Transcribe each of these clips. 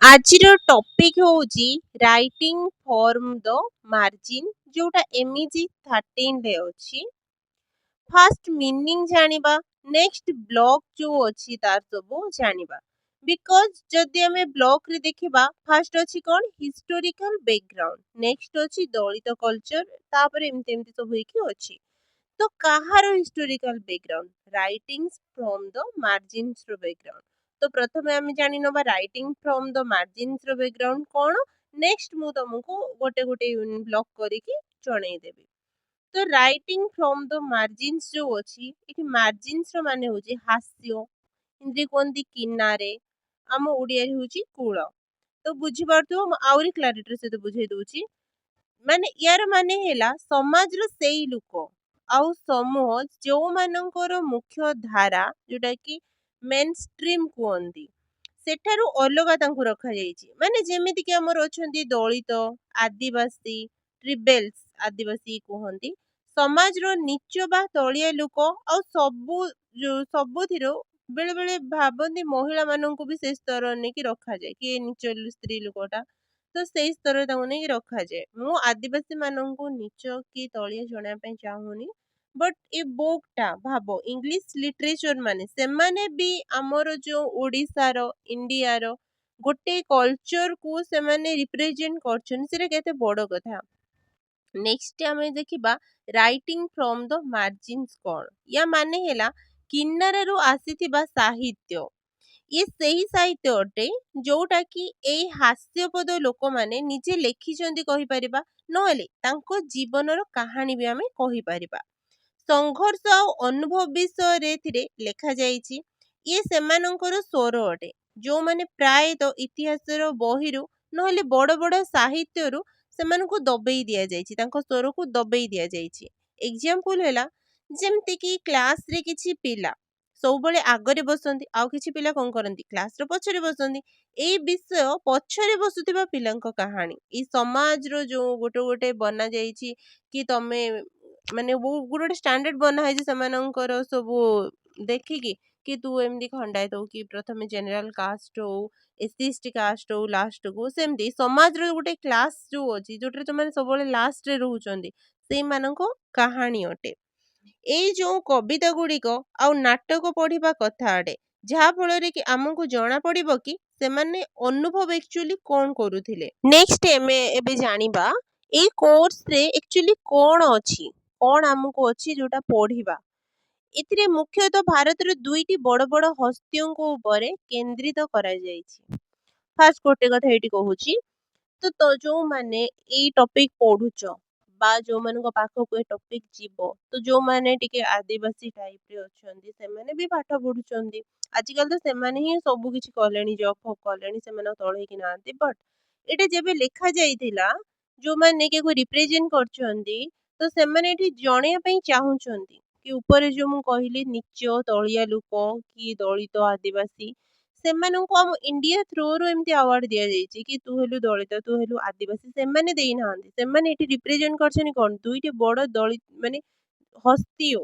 ଆଜିର ଟପିକ୍ ହେଉଛି writing form ଦ margin ଯୋଉଟା MEG 13ରେ ଅଛି। ଫାଷ୍ଟ ମିନିଂ ଜାଣିବା, ନେକ୍ସଟ ବ୍ଲକ୍ ଯୋଉ ଅଛି ତାର ସବୁ ଜାଣିବା। ବିକଜ ଯଦି ଆମେ ବ୍ଲକରେ ଦେଖିବା, ଫାଷ୍ଟ ଅଛି କ'ଣ ହିଷ୍ଟୋରିକାଲ ବ୍ୟାକଗ୍ରାଉଣ୍ଡ, ନେକ୍ସଟ ଅଛି ଦଳିତ କଲଚର, ତାପରେ ଏମିତି ଏମିତି ସବୁ ହେଇକି ଅଛି। ତ କାହାର historical background? Writings from the ମାର୍ଜିନ୍ସର ବ୍ୟାକଗ୍ରାଉଣ୍ଡ। ତ ପ୍ରଥମେ ଆମେ ଜାଣିନେବା ରାଇଟିଂ ଫ୍ରମ୍ ଦ ମାର୍ଜିନ୍ସର ବ୍ୟାକଗ୍ରାଉଣ୍ଡ କ'ଣ। ନେକ୍ସଟ ମୁଁ ତମକୁ ଗୋଟେ ଗୋଟେ ବ୍ଲକ୍ କରିକି ଜଣେଇଦେବି। ତ ରାଇଟିଂ ଫ୍ରମ୍ ଦ ମାର୍ଜିନ୍ସ ଯୋଉ ଅଛି, ଏଠି ମାର୍ଜିନ୍ସର ମାନେ ହେଉଛି ହାସ୍ୟ, ହିନ୍ଦୀ କୁହନ୍ତି କିନାରେ, ଆମ ଓଡ଼ିଆରେ ହେଉଛି କୂଳ। ତ ବୁଝିପାରୁଥିବ, ମୁଁ ଆହୁରି କ୍ଲାରିଟିର ସହିତ ବୁଝେଇ ଦଉଛି। ମାନେ ୟାର ମାନେ ହେଲା ସମାଜର ସେଇ ଲୋକ ଆଉ ସମୂହ ଯେଉଁମାନଙ୍କର ମୁଖ୍ୟ ଧାରା ଯୋଉଟା କି ମେନ୍ ଷ୍ଟ୍ରିମ୍ କୁହନ୍ତି, ସେଠାରୁ ଅଲଗା ତାଙ୍କୁ ରଖାଯାଇଛି। ମାନେ ଯେମିତିକି ଆମର ଅଛନ୍ତି ଦଳିତ, ଆଦିବାସୀ, ଟ୍ରିବେଲ୍ସ ଆଦିବାସୀ କୁହନ୍ତି, ସମାଜର ନିଚ ବା ତଳିଆ ଲୋକ ଆଉ ସବୁଥିରୁ ବେଳେ ବେଳେ ଭାବନ୍ତି ମହିଳାମାନଙ୍କୁ ବି ସେଇ ସ୍ତରରେ ନେଇକି ରଖାଯାଏ, କିଏ ନିଚ ସ୍ତ୍ରୀ ଲୋକଟା, ତ ସେଇ ସ୍ତରରେ ତାଙ୍କୁ ନେଇକି ରଖାଯାଏ। ମୁଁ ଆଦିବାସୀ ମାନଙ୍କୁ ନିଚ କି ତଳିଆ ଜଣେଇବା ପାଇଁ ଚାହୁଁନି, ବଟ୍ ଏ ବୁକ୍ଟା ଭାବ ଇଂଲିଶ ଲିଟରେଚର ମାନେ ସେମାନେ ବି ଆମର ଯୋଉ ଓଡ଼ିଶାର ଇଣ୍ଡିଆର ଗୋଟେ କଲଚରକୁ ସେମାନେ ରିପ୍ରେଜେଣ୍ଟ କରୁଛନ୍ତି, ସେଟା କେତେ ବଡ଼ କଥା। ନେକ୍ସଟ ଆମେ ଦେଖିବା ରାଇଟିଂ ଫ୍ରମ୍ ଦ ମାର୍ଜିନ୍ସ କ'ଣ। ୟା ମାନେ ହେଲା କିନାରାରୁ ଆସିଥିବା ସାହିତ୍ୟ। ଇଏ ସେହି ସାହିତ୍ୟ ଅଟେ ଯୋଉଟା କି ଏଇ ହାସ୍ୟପଦ ଲୋକମାନେ ନିଜେ ଲେଖିଛନ୍ତି କହିପାରିବା, ନହେଲେ ତାଙ୍କ ଜୀବନର କାହାଣୀ ବି ଆମେ କହିପାରିବା। ସଂଘର୍ଷ ଆଉ ଅନୁଭବ ବିଷୟରେ ଏଥିରେ ଲେଖାଯାଇଛି। ଇଏ ସେମାନଙ୍କର ସ୍ୱର ଅଟେ, ଯୋଉମାନେ ପ୍ରାୟତଃ ଇତିହାସର ବହିରୁ ନହେଲେ ବଡ଼ ବଡ଼ ସାହିତ୍ୟରୁ ସେମାନଙ୍କୁ ଦବେଇ ଦିଆଯାଇଛି, ତାଙ୍କ ସ୍ୱରକୁ ଦବେଇ ଦିଆଯାଇଛି। ଏକ୍ଜାମ୍ପଲ ହେଲା ଯେମିତିକି କ୍ଲାସରେ କିଛି ପିଲା ସବୁବେଳେ ଆଗରେ ବସନ୍ତି, ଆଉ କିଛି ପିଲା କ'ଣ କରନ୍ତି, କ୍ଲାସର ପଛରେ ବସନ୍ତି। ଏଇ ବିଷୟ ପଛରେ ବସୁଥିବା ପିଲାଙ୍କ କାହାଣୀ, ଏଇ ସମାଜର ଯୋଉ ଗୋଟେ ଗୋଟେ ବନା ଯାଇଛି କି ତମେ ମାନେ ଗୋଟେ ଗୋଟେ ଷ୍ଟାଣ୍ଡାର୍ଡ ବନା ହେଇଛି ସେମାନଙ୍କର ସବୁ ଦେଖିକି, କି ତୁ ଏମିତି ଖଣ୍ଡାୟତ ହଉ, କି ପ୍ରଥମେ ଜେନେରାଲ କାଷ୍ଟ ହଉ, SC/ST କାଷ୍ଟ ହଉ, ଲାଷ୍ଟକୁ ସେମିତି ସମାଜର ଗୋଟେ କ୍ଲାସ ଯୋଉ ଅଛି ଯୋଉଥିରେ ସେମାନେ ସବୁବେଳେ ଲାଷ୍ଟରେ ରହୁଛନ୍ତି, ସେଇମାନଙ୍କ କାହାଣୀ ଅଟେ। ଏଇ ଯୋଉ କବିତା ଗୁଡ଼ିକ ଆଉ ନାଟକ ପଢିବା କଥା ଅଟେ, ଯାହା ଫଳରେ କି ଆମକୁ ଜଣା ପଡିବ କି ସେମାନେ ଅନୁଭବ ଆକ୍ଚୁଆଲି କ'ଣ କରୁଥିଲେ। ନେକ୍ସଟ ଆମେ ଏବେ ଜାଣିବା ଏଇ କୋର୍ସରେ ଆକ୍ଚୁଆଲି କ'ଣ ଅଛି, କ'ଣ ଆମକୁ ଅଛି ଯୋଉଟା ପଢିବା। ଏଥିରେ ମୁଖ୍ୟତଃ ଭାରତର ଦୁଇଟି ବଡ଼ ବଡ଼ ହସ୍ତୀଙ୍କ ଉପରେ କେନ୍ଦ୍ରିତ କରାଯାଇଛି। ଫାଷ୍ଟ ଗୋଟେ କଥା ଏଇଠି କହୁଛି, ତ ଯୋଉମାନେ ଏଇ ଟପିକ ପଢୁଛ ବା ଯୋଉମାନଙ୍କ ପାଖକୁ ଏ ଟପିକ ଯିବ, ତ ଯୋଉମାନେ ଟିକେ ଆଦିବାସୀ ଟାଇପରେ ଅଛନ୍ତି ସେମାନେ ବି ପାଠ ପଢୁଛନ୍ତି। ଆଜିକାଲି ତ ସେମାନେ ହିଁ ସବୁ କିଛି କଲେଣି, ଜବ୍ ଫବ୍ କଲେଣି, ସେମାନେ ଆଉ ତଳେ ହେଇକି ନାହାନ୍ତି। ବଟ୍ ଏଇଟା ଯେବେ ଲେଖା ଯାଇଥିଲା, ଯୋଉମାନେ କିଏକୁ ରିପ୍ରେଜେଣ୍ଟ କରୁଛନ୍ତି, ତ ସେମାନେ ଏଠି ଜଣେଇବା ପାଇଁ ଚାହୁଁଛନ୍ତି କି ଉପରେ ଯୋଉ ମୁଁ କହିଲି ନିଚ ତଳିଆ ଲୋକ କି ଦଳିତ ଆଦିବାସୀ, ସେମାନଙ୍କୁ ଆମ ଇଣ୍ଡିଆ ଥ୍ରୋରୁ ଏମିତି ଆୱାର୍ଡ ଦିଆଯାଇଛି କି ତୁ ହେଲୁ ଦଳିତ, ତୁ ହେଲୁ ଆଦିବାସୀ, ସେମାନେ ଦେଇନାହାନ୍ତି। ସେମାନେ ଏଠି ରିପ୍ରେଜେଣ୍ଟ କରିଛନ୍ତି କ'ଣ, ଦୁଇଟି ବଡ଼ ଦଳିତ ମାନେ ହସ୍ତୀୟ,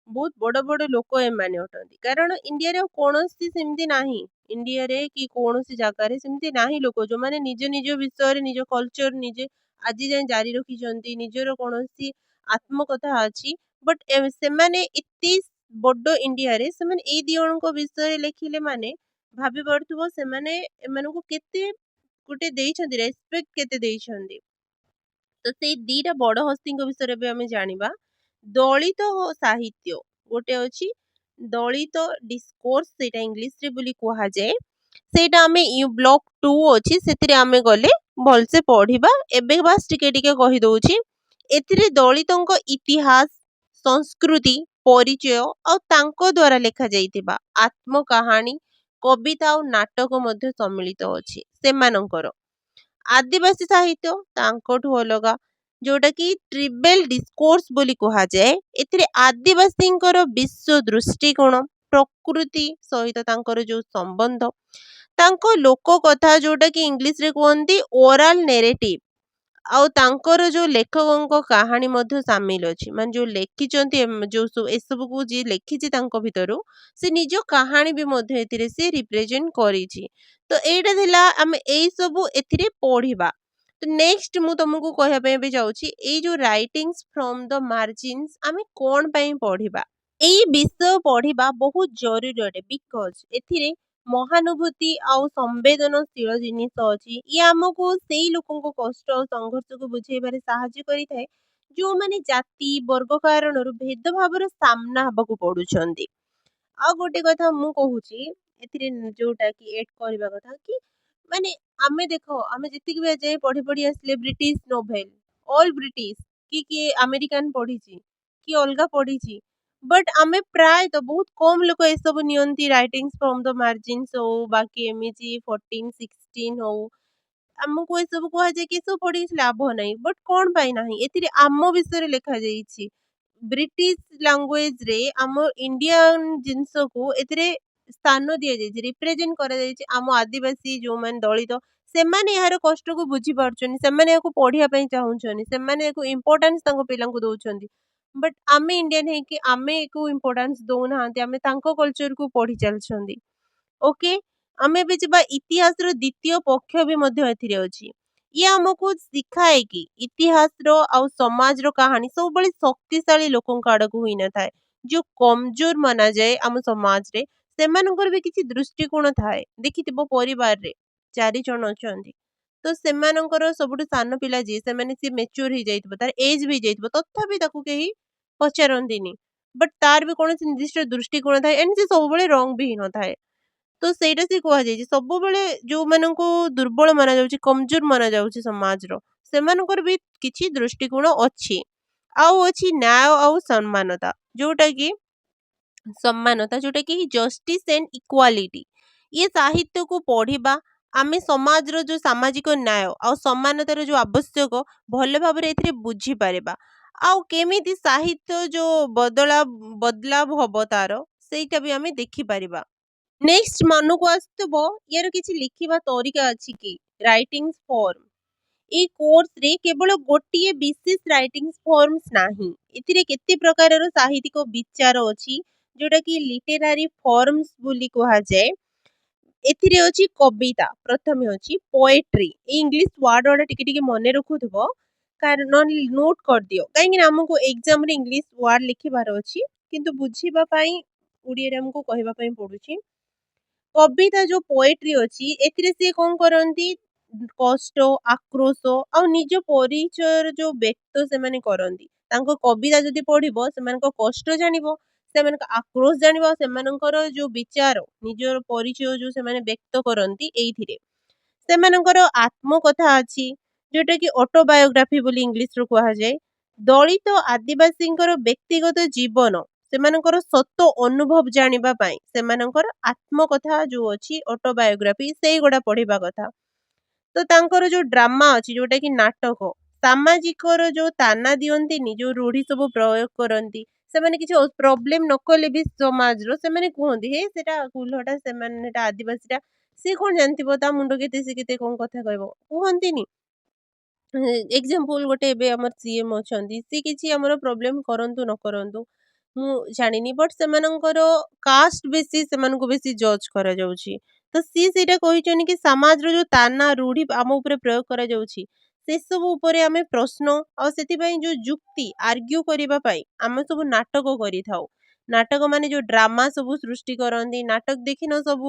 ବହୁତ ବଡ଼ ବଡ଼ ଲୋକ ଏମାନେ ଅଟନ୍ତି। କାରଣ ଇଣ୍ଡିଆରେ ଆଉ କୌଣସି ସେମିତି ନାହିଁ, ଇଣ୍ଡିଆରେ କି କୌଣସି ଜାଗାରେ ସେମିତି ନାହିଁ ଲୋକ ଯୋଉମାନେ ନିଜ ନିଜ ବିଷୟରେ ନିଜ କଲଚର ନିଜେ ଆଜି ଯାଏଁ ଜାରି ରଖିଛନ୍ତି, ନିଜର କୌଣସି ଆତ୍ମକଥା ଅଛି। ବଟ୍ ସେମାନେ ଏତେ ବଡ଼ ଇଣ୍ଡିଆରେ ସେମାନେ ଏଇ ଦି ଜଣଙ୍କ ବିଷୟରେ ଲେଖିଲେ ମାନେ ଭାବି ପାରୁଥିବ ସେମାନେ ଏମାନଙ୍କୁ କେତେ ଗୋଟେ ଦେଇଛନ୍ତି, ରେସପେକ୍ଟ କେତେ ଦେଇଛନ୍ତି। ତ ସେଇ ଦିଟା ବଡ଼ ହସ୍ତୀଙ୍କ ବିଷୟରେ ଏବେ ଆମେ ଜାଣିବା। ଦଳିତ ସାହିତ୍ୟ ଗୋଟେ ଅଛି, ଦଳିତ ଡିସ୍କୋର୍ସ, ସେଇଟା ଇଂଲିଶରେ ବୋଲି କୁହାଯାଏ। ସେଇଟା ଆମେ ବ୍ଲକ୍ 2 ଅଛି, ସେଥିରେ ଆମେ ଗଲେ ଭଲସେ ପଢିବା। ଏବେ ବାସ୍ ଟିକେ ଟିକେ କହିଦଉଛି। ଏଥିରେ ଦଳିତଙ୍କ ଇତିହାସ, ସଂସ୍କୃତି, ପରିଚୟ ଆଉ ତାଙ୍କ ଦ୍ୱାରା ଲେଖାଯାଇଥିବା ଆତ୍ମକାହାଣୀ, କବିତା ଆଉ ନାଟକ ମଧ୍ୟ ସମ୍ମିଳିତ ଅଛି ସେମାନଙ୍କର। ଆଦିବାସୀ ସାହିତ୍ୟ ତାଙ୍କଠୁ ଅଲଗା, ଯୋଉଟା କି ଟ୍ରିବେଲ ଡିସ୍କୋର୍ସ ବୋଲି କୁହାଯାଏ। ଏଥିରେ ଆଦିବାସୀଙ୍କର ବିଶ୍ୱ ଦୃଷ୍ଟିକୋଣ, ପ୍ରକୃତି ସହିତ ତାଙ୍କର ଯୋଉ ସମ୍ବନ୍ଧ, ତାଙ୍କ ଲୋକ କଥା ଯୋଉଟା କି ଇଂଲିଶରେ କୁହନ୍ତି ଓରାଲ ନେରେଟିଭ, ଆଉ ତାଙ୍କର ଯୋଉ ଲେଖକଙ୍କ କାହାଣୀ ମଧ୍ୟ ସାମିଲ ଅଛି। ମାନେ ଯୋଉ ଲେଖିଛନ୍ତି ଏସବୁକୁ ଯିଏ ଲେଖିଛି ତାଙ୍କ ଭିତରୁ, ସେ ନିଜ କାହାଣୀ ବି ମଧ୍ୟ ଏଥିରେ ସେ ରିପ୍ରେଜେଣ୍ଟ କରିଛି। ତ ଏଇଟା ଥିଲା ଆମେ ଏଇସବୁ ଏଥିରେ ପଢିବା। ତ ନେକ୍ସଟ ମୁଁ ତମକୁ କହିବା ପାଇଁ ବି ଯାଉଛି, ଏଇ ଯୋଉ ରାଇଟିଂସ୍ ଫ୍ରମ୍ ଦ ମାର୍ଜିନ୍ସ ଆମେ କଣ ପାଇଁ ପଢିବା? ଏଇ ବିଷୟ ପଢିବା ବହୁତ ଜରୁରୀ ଅଟେ। ବିକଜ ଏଥିରେ ମହାନୁଭୂତି ଆଉ ସମ୍ବେଦନଶୀଳ ଜିନିଷ ଅଛି। ଇଏ ଆମକୁ ସେଇ ଲୋକଙ୍କ କଷ୍ଟ ଆଉ ସଂଘର୍ଷକୁ ବୁଝେଇବାରେ ସାହାଯ୍ୟ କରିଥାଏ, ଯୋଉମାନେ ଜାତି ବର୍ଗ କାରଣରୁ ଭେଦଭାବର ସାମ୍ନା ହେବାକୁ ପଡୁଛନ୍ତି। ଆଉ ଗୋଟେ କଥା ମୁଁ କହୁଛି ଏଥିରେ, ଯୋଉଟା କି ଏଡ୍ କରିବା କଥା କି ମାନେ ଆମେ ଦେଖ, ଆମେ ଯେତିକି ବି ଯାଏ ପଢି ପଢି ଆସିଲେ ବ୍ରିଟିଶ ନୋଭେଲ, ଅଲ୍ ବ୍ରିଟିଶ, କି କିଏ ଆମେରିକାନ ପଢିଛି, କି ଅଲଗା ପଢିଛି, ବଟ୍ ଆମେ ପ୍ରାୟତଃ ବହୁତ କମ ଲୋକ ଏସବୁ ନିଅନ୍ତି। ରାଇଟିଂସ୍ ଫ୍ରମ୍ ଦ ମାର୍ଜିନ୍ସ ହଉ, ବାକି ଏମିତି 1416 ହଉ, ଆମକୁ ଏସବୁ କୁହାଯାଏ କି ଏସବୁ ପଢିକି ଲାଭ ନାହିଁ। ବଟ୍ କଣ ପାଇଁ ନାହିଁ? ଏଥିରେ ଆମ ବିଷୟରେ ଲେଖାଯାଇଛି। ବ୍ରିଟିଶ ଲାଙ୍ଗୁଏଜ ରେ ଆମ ଇଣ୍ଡିଆନ ଜିନିଷକୁ ଏଥିରେ ସ୍ଥାନ ଦିଆଯାଇଛି, ରିପ୍ରେଜେଣ୍ଟ କରାଯାଇଛି। ଆମ ଆଦିବାସୀ ଯୋଉମାନେ ଦଳିତ, ସେମାନେ ଏହାର କଷ୍ଟକୁ ବୁଝି ପାରୁଛନ୍ତି, ସେମାନେ ଏହାକୁ ପଢିବା ପାଇଁ ଚାହୁଁଛନ୍ତି, ସେମାନେ ଏହାକୁ ଇମ୍ପୋର୍ଟାନ୍ସ ତାଙ୍କ ପିଲାଙ୍କୁ ଦଉଛନ୍ତି। ବଟ୍ ଆମେ ଇଣ୍ଡିଆନ ହେଇକି ଆମେ ଏକୁ ଇମ୍ପୋର୍ଟାନ୍ସ ଦଉନାହାନ୍ତି, ଆମେ ତାଙ୍କ କଲଚରକୁ ପଢି ଚାଲିଛନ୍ତି। ଓକେ, ଆମେ ଏବେ ଯିବା ଇତିହାସର ଦ୍ୱିତୀୟ ପକ୍ଷ ବି ମଧ୍ୟ ଏଥିରେ ଅଛି। ଇଏ ଆମକୁ ଶିଖାଏ କି ଇତିହାସର ଆଉ ସମାଜର କାହାଣୀ ସବୁବେଳେ ଶକ୍ତିଶାଳୀ ଲୋକଙ୍କ ଆଡକୁ ହୋଇନଥାଏ। ଯୋଉ କମଜୋର ମନାଯାଏ ଆମ ସମାଜରେ, ସେମାନଙ୍କର ବି କିଛି ଦୃଷ୍ଟିକୋଣ ଥାଏ। ଦେଖିଥିବ ପରିବାରରେ 4 ଜଣ ଅଛନ୍ତି, ତ ସେମାନଙ୍କର ସବୁଠୁ ସାନ ପିଲା ଯିଏ, ସେମାନେ ସିଏ ମେଚୁର ହେଇଯାଇଥିବ, ତାର ଏଜ ବି ହେଇଯାଇଥିବ, ତଥାପି ତାକୁ କେହି ପଚାରନ୍ତିନି। ବଟ୍ ତାର ବି କୌଣସି ନିର୍ଦ୍ଦିଷ୍ଟ ଦୃଷ୍ଟିକୋଣ ଥାଏ, ଏଣ୍ଡ ସେ ସବୁବେଳେ ରଙ୍ଗ ବି ହେଇନଥାଏ। ତ ସେଇଟା ସେ କୁହାଯାଇଛି, ସବୁବେଳେ ଯୋଉମାନଙ୍କୁ ଦୁର୍ବଳ ମାନାଯାଉଛି, କମଜୋର ମାନାଯାଉଛି ସମାଜର, ସେମାନଙ୍କର ବି କିଛି ଦୃଷ୍ଟିକୋଣ ଅଛି। ଆଉ ଅଛି ନ୍ୟାୟ ଆଉ ସମ୍ମାନତା, ଯୋଉଟା କି ଜଷ୍ଟିସ ଏଣ୍ଡ ଇକ୍ୱାଲିଟି। ଇଏ ସାହିତ୍ୟକୁ ପଢିବା, ଆମେ ସମାଜର ଯୋଉ ସାମାଜିକ ନ୍ୟାୟ ଆଉ ସମାନତାର ଯୋଉ ଆବଶ୍ୟକ ଭଲ ଭାବରେ ଏଥିରେ ବୁଝିପାରିବା। ଆଉ କେମିତି ସାହିତ୍ୟ ଯୋଉ ବଦଲାବ ହବ ତାର, ସେଇଟା ବି ଆମେ ଦେଖିପାରିବା। ନେକ୍ସଟ ମନକୁ ଆସୁଥିବ, ୟାର କିଛି ଲେଖିବା ତରିକା ଅଛି କି? Writing form. ଏଇ କୋର୍ସରେ କେବଳ ଗୋଟିଏ ବିଶେଷ ରାଇଟିଂ ଫର୍ମସ୍ ନାହିଁ। ଏଥିରେ କେତେ ପ୍ରକାରର ସାହିତ୍ୟିକ ବିଚାର ଅଛି, ଯୋଉଟା କି ଲିଟେରାରୀ ଫର୍ମସ୍ ବୋଲି କୁହାଯାଏ। ଏଥିରେ ଅଛି କବିତା, ପ୍ରଥମେ ଅଛି ପୋଏଟ୍ରି। ଏଇ ଇଂଲିଶ ୱାର୍ଡ ଗୁଡା ଟିକେ ଟିକେ ମନେ ରଖୁଥିବ, କାରଣ ନୋଟ କରିଦିଅ, କାହିଁକି ନା ଆମକୁ ଏକ୍ସାମରେ ଇଂଲିଶ ୱାର୍ଡ ଲେଖିବାର ଅଛି, କିନ୍ତୁ ବୁଝିବା ପାଇଁ ଓଡ଼ିଆରେ ଆମକୁ କହିବା ପାଇଁ ପଡୁଛି। କବିତା ଯୋଉ ପୋଏଟ୍ରି ଅଛି, ଏଥିରେ ସିଏ କଣ କରନ୍ତି, କଷ୍ଟ, ଆକ୍ରୋଶ ଆଉ ନିଜ ପରିଚୟର ଯୋଉ ବ୍ୟକ୍ତ ସେମାନେ କରନ୍ତି। ତାଙ୍କ କବିତା ଯଦି ପଢିବ, ସେମାନଙ୍କ କଷ୍ଟ ଜାଣିବ, ସେମାନଙ୍କ ଆକ୍ରୋଶ ଜାଣିବ, ସେମାନଙ୍କର ଯୋଉ ବିଚାର, ନିଜର ପରିଚୟ ଯୋଉ ସେମାନେ ବ୍ୟକ୍ତ କରନ୍ତି ଏଇଥିରେ। ସେମାନଙ୍କର ଆତ୍ମକଥା ଅଛି, ଯୋଉଟା କି ଅଟୋବାୟୋଗ୍ରାଫି ବୋଲି ଇଂଲିଶରୁ କୁହାଯାଏ। ଦଳିତ ଆଦିବାସୀଙ୍କର ବ୍ୟକ୍ତିଗତ ଜୀବନ, ସେମାନଙ୍କର ସତ ଅନୁଭବ ଜାଣିବା ପାଇଁ ସେମାନଙ୍କର ଆତ୍ମକଥା ଯୋଉ ଅଛି ଅଟୋବାୟୋଗ୍ରାଫି, ସେଇଗୁଡା ପଢିବା କଥା। ତ ତାଙ୍କର ଯୋଉ ଡ୍ରାମା ଅଛି, ଯୋଉଟା କି ନାଟକ, ସାମାଜିକର ଯୋଉ ତାନା ଦିଅନ୍ତିନି, ଯୋଉ ରୂଢି ସବୁ ପ୍ରୟୋଗ କରନ୍ତି, ସେମାନେ କିଛି ପ୍ରୋବ୍ଲେମ ନ କଲେ ବି ସମାଜର, ସେମାନେ କୁହନ୍ତି ହେ ସେଟା କୁଲ୍ହଟା, ସେମାନେ ଏଟା ଆଦିବାସୀଟା, ସେ କଣ ଜାଣିଥିବ, ତା ମୁଣ୍ଡ କେତେ, ସେ କେତେ କଣ କଥା କହିବ, କୁହନ୍ତିନି। ଏକ୍ସାମ୍ପଲ ଗୋଟେ, ଏବେ ଆମର ସିଏମ ଅଛନ୍ତି, ସେ କିଛି ଆମର ପ୍ରୋବ୍ଲେମ କରନ୍ତୁ ନ କରନ୍ତୁ ମୁଁ ଜାଣିନି, ବଟ୍ ସେମାନଙ୍କର କାଷ୍ଟ ବେଶୀ, ସେମାନଙ୍କୁ ବେଶୀ ଜଜ୍ କରାଯାଉଛି। ତ ସିଏ ସେଇଟା କହିଛନ୍ତି କି ସମାଜର ଯୋଉ ତାନା ରୂଢି ଆମ ଉପରେ ପ୍ରୟୋଗ କରାଯାଉଛି, ସେସବୁ ଉପରେ ଆମେ ପ୍ରଶ୍ନ ଆଉ ସେଥିପାଇଁ ଯୋଉ ଯୁକ୍ତି ଆର୍ଗ୍ୟୁ କରିବା ପାଇଁ ଆମେ ସବୁ ନାଟକ କରିଥାଉ। ନାଟକ ମାନେ ଯୋଉ ଡ୍ରାମା ସବୁ ସୃଷ୍ଟି କରନ୍ତି, ନାଟକ ଦେଖିନ ସବୁ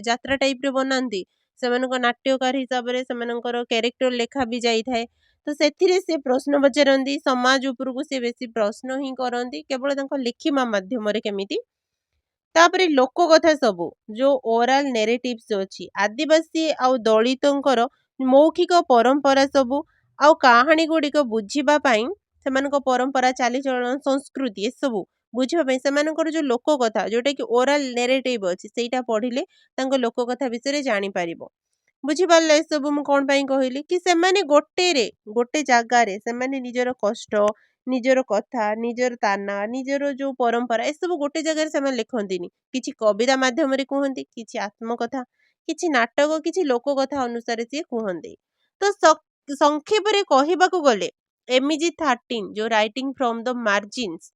ଯାତ୍ରା ଟାଇପ ରେ ବନାନ୍ତି, ସେମାନଙ୍କ ନାଟ୍ୟକାର ହିସାବରେ ସେମାନଙ୍କର କ୍ୟାରେକ୍ଟର ଲେଖା ବି ଯାଇଥାଏ। ତ ସେଥିରେ ସେ ପ୍ରଶ୍ନ ପଚାରନ୍ତି, ସମାଜ ଉପରକୁ ସେ ବେଶୀ ପ୍ରଶ୍ନ ହିଁ କରନ୍ତି, କେବଳ ତାଙ୍କ ଲେଖିବା ମାଧ୍ୟମରେ କେମିତି। ତାପରେ ଲୋକ କଥା ସବୁ, ଯୋଉ ଓରାଲ ନେରେଟିଭ୍ସ ଅଛି, ଆଦିବାସୀ ଆଉ ଦଳିତଙ୍କର ମୌଖିକ ପରମ୍ପରା ସବୁ ଆଉ କାହାଣୀ ଗୁଡିକ ବୁଝିବା ପାଇଁ, ସେମାନଙ୍କ ପରମ୍ପରା, ଚାଲିଚଳନ, ସଂସ୍କୃତି ଏସବୁ ବୁଝିବା ପାଇଁ ସେମାନଙ୍କର ଯୋଉ ଲୋକ କଥା, ଯୋଉଟା କି ଓରାଲ ନେରେଟିଭ ଅଛି, ସେଇଟା ପଢିଲେ ତାଙ୍କ ଲୋକ କଥା ବିଷୟରେ ଜାଣିପାରିବ। ବୁଝିପାରିଲେ ଏସବୁ ମୁଁ କଣ ପାଇଁ କହିଲି, କି ସେମାନେ ଗୋଟେ ଜାଗାରେ ସେମାନେ ନିଜର କଷ୍ଟ, ନିଜର କଥା, ନିଜର ତାନା, ନିଜର ଯୋଉ ପରମ୍ପରା, ଏସବୁ ଗୋଟେ ଜାଗାରେ ସେମାନେ ଲେଖନ୍ତିନି। କିଛି କବିତା ମାଧ୍ୟମରେ କୁହନ୍ତି, କିଛି ଆତ୍ମକଥା, କିଛି ନାଟକ, କିଛି ଲୋକ କଥା ଅନୁସାରେ ସିଏ କୁହନ୍ତି। ତ ସଂକ୍ଷେପରେ କହିବାକୁ ଗଲେ ଏମିଜି 13 ଯୋଉ ରାଇଟିଂ ଫ୍ରମ୍ ଦ ମାର୍ଜିନ୍ସ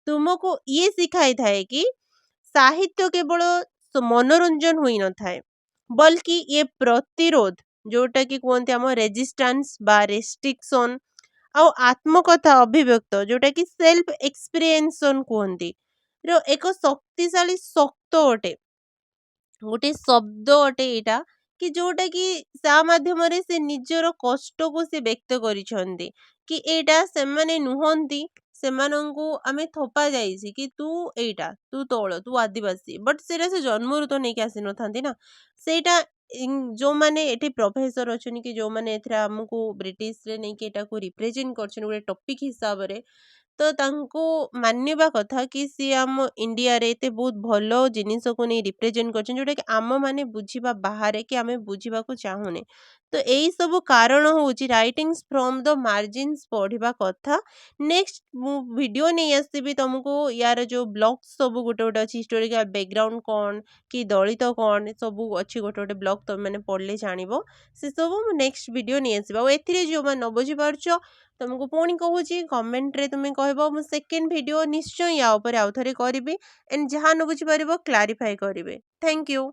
ତୁମକୁ ଇଏ ଶିଖାଇଥାଏ କି ସାହିତ୍ୟ କେବଳ ମନୋରଞ୍ଜନ ହୋଇନଥାଏ ବଲ୍କି ଇଏ ପ୍ରତିରୋଧ ଯୋଉଟା କି କୁହନ୍ତି ଆମ ରେଜିଷ୍ଟାନ୍ସ ବା ରେଷ୍ଟ୍ରିକ୍ସନ ଆଉ ଆତ୍ମକଥା ଅଭିବ୍ୟକ୍ତ ଯୋଉଟା କି ସେଲ୍ଫ ଏକ୍ସପିରିଏନ୍ସନ କୁହନ୍ତି ର ଏକ ଶକ୍ତିଶାଳୀ ଶକ୍ତ ଅଟେ ଗୋଟେ ଶବ୍ଦ ଅଟେ ଏଇଟା କି ଯୋଉଟା କି ତା ମାଧ୍ୟମରେ ସେ ନିଜର କଷ୍ଟକୁ ସେ ବ୍ୟକ୍ତ କରିଛନ୍ତି କି ଏଇଟା ସେମାନେ ନୁହନ୍ତି ସେମାନଙ୍କୁ ଆମେ ଥପା ଯାଇଛି କି ତୁ ଏଇଟା ତୁ ତଳ ତୁ ଆଦିବାସୀ ବଟ୍ ସେଇଟା ସେ ଜନ୍ମରୁ ତ ନେଇକି ଆସିନଥାନ୍ତି ନା ସେଇଟା ଯୋଉମାନେ ଏଠି ପ୍ରଫେସର ଅଛନ୍ତି କି ଯୋଉମାନେ ଏଥିରେ ଆମକୁ ବ୍ରିଟିଶରେ ନେଇକି ଏଟାକୁ ରିପ୍ରେଜେଣ୍ଟ କରିଛନ୍ତି ଗୋଟେ ଟପିକ ହିସାବରେ ତ ତାଙ୍କୁ ମାନିବା କଥା କି ସିଏ ଆମ ଇଣ୍ଡିଆରେ ଏତେ ବହୁତ ଭଲ ଜିନିଷକୁ ନେଇ ରିପ୍ରେଜେଣ୍ଟ କରିଛନ୍ତି ଯୋଉଟାକି ଆମମାନେ ବୁଝିବା ବାହାରେ କି ଆମେ ବୁଝିବାକୁ ଚାହୁଁନେ ତ ଏଇ ସବୁ କାରଣ ହଉଛି ରାଇଟିଂସ୍ ଫ୍ରମ୍ ଦ ମାର୍ଜିନ୍ସ ପଢିବା କଥା ନେକ୍ସଟ ମୁଁ ଭିଡିଓ ନେଇ ଆସିବି ତମକୁ ୟାର ଯୋଉ ବ୍ଲଗ ସବୁ ଗୋଟେ ଗୋଟେ ଅଛି ହିଷ୍ଟୋରିକାଲ ବ୍ୟାକଗ୍ରାଉଣ୍ଡ କଣ କି ଦଳିତ କଣ ସବୁ ଅଛି ଗୋଟେ ଗୋଟେ ବ୍ଲଗ ତମେ ମାନେ ପଢିଲେ ଜାଣିବ ସେ ସବୁ ମୁଁ ନେକ୍ସଟ ଭିଡିଓ ନେଇ ଆସିବି ଆଉ ଏଥିରେ ଯୋଉମାନେ ନ ବୁଝିପାରୁଛ ତମକୁ ପୁଣି କହୁଛି କମେଣ୍ଟରେ ତୁମେ କହିବ ମୁଁ ସେକେଣ୍ଡ ଭିଡିଓ ନିଶ୍ଚୟ ୟା ଉପରେ ଆଉ ଥରେ କରିବି ଏଣ୍ଡ ଯାହା ନ ବୁଝିପାରିବ କ୍ଲାରିଫାଏ କରିବେ ଥ୍ୟାଙ୍କ ୟୁ